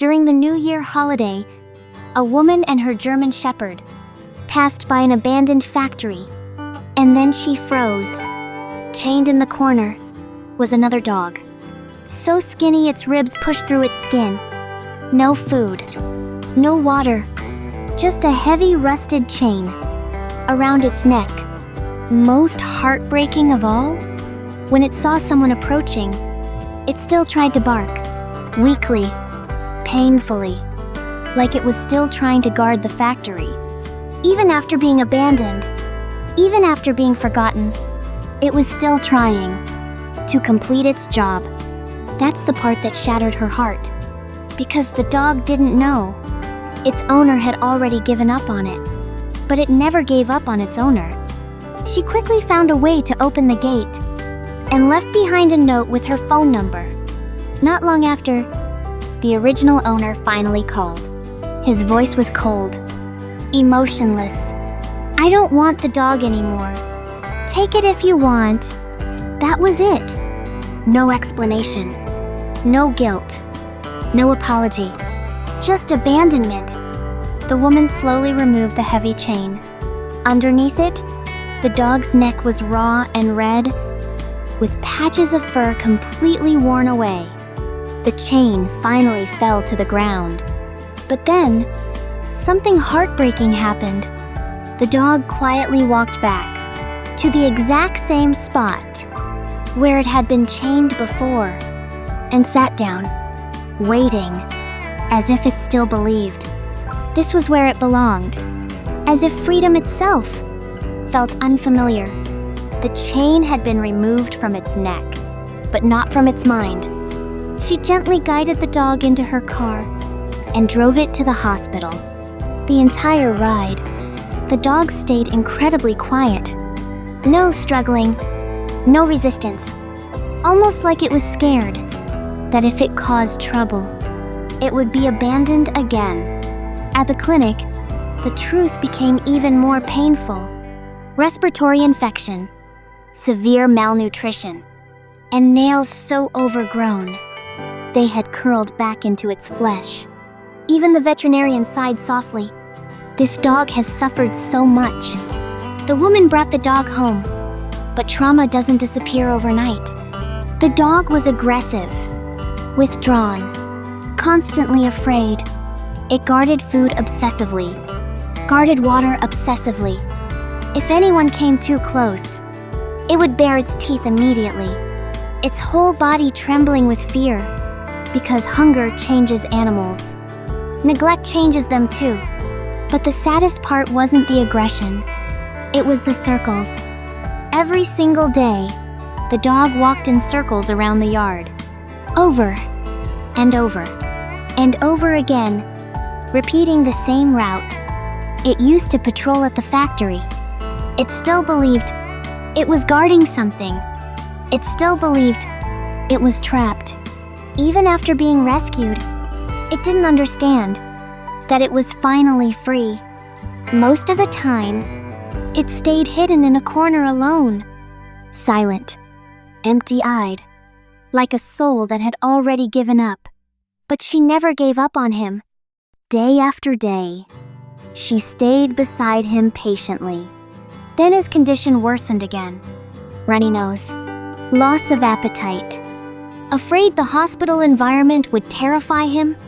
During the New Year holiday, a woman and her German Shepherd passed by an abandoned factory, and then she froze. Chained in the corner was another dog, so skinny its ribs pushed through its skin. No food, no water, just a heavy rusted chain around its neck. Most heartbreaking of all, when it saw someone approaching, it still tried to bark, weakly, painfully, like it was still trying to guard the factory. Even after being abandoned, even after being forgotten, it was still trying to complete its job. That's the part that shattered her heart, because the dog didn't know. Its owner had already given up on it, but it never gave up on its owner. She quickly found a way to open the gate and left behind a note with her phone number. Not long after, the original owner finally called. His voice was cold, emotionless. "I don't want the dog anymore. Take it if you want." That was it. No explanation, no guilt, no apology, just abandonment. The woman slowly removed the heavy chain. Underneath it, the dog's neck was raw and red, with patches of fur completely worn away. The chain finally fell to the ground. But then, something heartbreaking happened. The dog quietly walked back to the exact same spot where it had been chained before and sat down, waiting, as if it still believed this was where it belonged, as if freedom itself felt unfamiliar. The chain had been removed from its neck, but not from its mind. She gently guided the dog into her car and drove it to the hospital. The entire ride, the dog stayed incredibly quiet. No struggling, no resistance. Almost like it was scared that if it caused trouble, it would be abandoned again. At the clinic, the truth became even more painful. Respiratory infection, severe malnutrition, and nails so overgrown they had curled back into its flesh. Even the veterinarian sighed softly. This dog has suffered so much. The woman brought the dog home, but trauma doesn't disappear overnight. The dog was aggressive, withdrawn, constantly afraid. It guarded food obsessively, guarded water obsessively. If anyone came too close, it would bare its teeth immediately, its whole body trembling with fear, because hunger changes animals. Neglect changes them too. But the saddest part wasn't the aggression. It was the circles. Every single day, the dog walked in circles around the yard. Over and over and over again, repeating the same route. It used to patrol at the factory. It still believed it was guarding something. It still believed it was trapped. Even after being rescued, it didn't understand that it was finally free. Most of the time, it stayed hidden in a corner alone, silent, empty-eyed, like a soul that had already given up. But she never gave up on him. Day after day, she stayed beside him patiently. Then his condition worsened again. Runny nose, loss of appetite. Afraid the hospital environment would terrify him,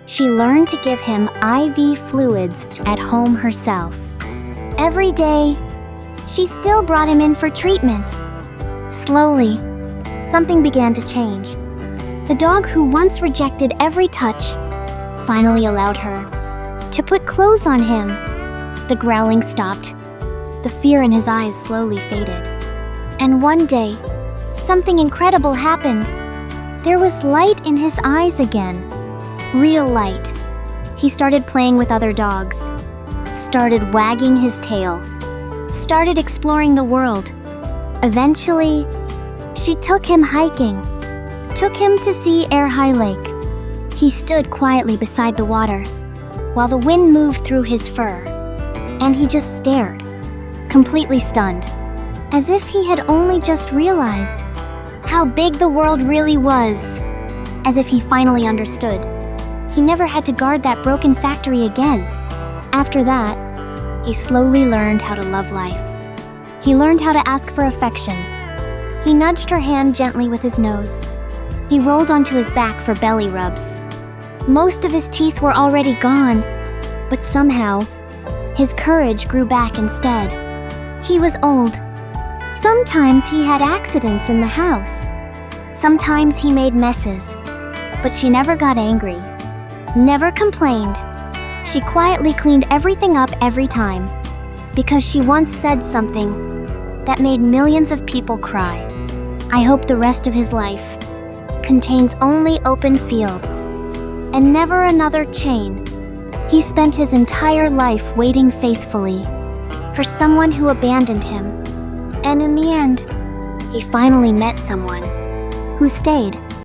she learned to give him IV fluids at home herself. Every day, she still brought him in for treatment. Slowly, something began to change. The dog who once rejected every touch finally allowed her to put clothes on him. The growling stopped. The fear in his eyes slowly faded. And one day, something incredible happened. There was light in his eyes again. Real light. He started playing with other dogs, started wagging his tail, started exploring the world. Eventually, she took him hiking, took him to see Air High Lake. He stood quietly beside the water, while the wind moved through his fur, and he just stared, completely stunned, as if he had only just realized how big the world really was, as if he finally understood. He never had to guard that broken factory again. After that, he slowly learned how to love life. He learned how to ask for affection. He nudged her hand gently with his nose. He rolled onto his back for belly rubs. Most of his teeth were already gone, but somehow, his courage grew back instead. He was old. Sometimes he had accidents in the house. Sometimes he made messes. But she never got angry, never complained. She quietly cleaned everything up every time, because she once said something that made millions of people cry. I hope the rest of his life contains only open fields and never another chain. He spent his entire life waiting faithfully for someone who abandoned him. And in the end, he finally met someone who stayed.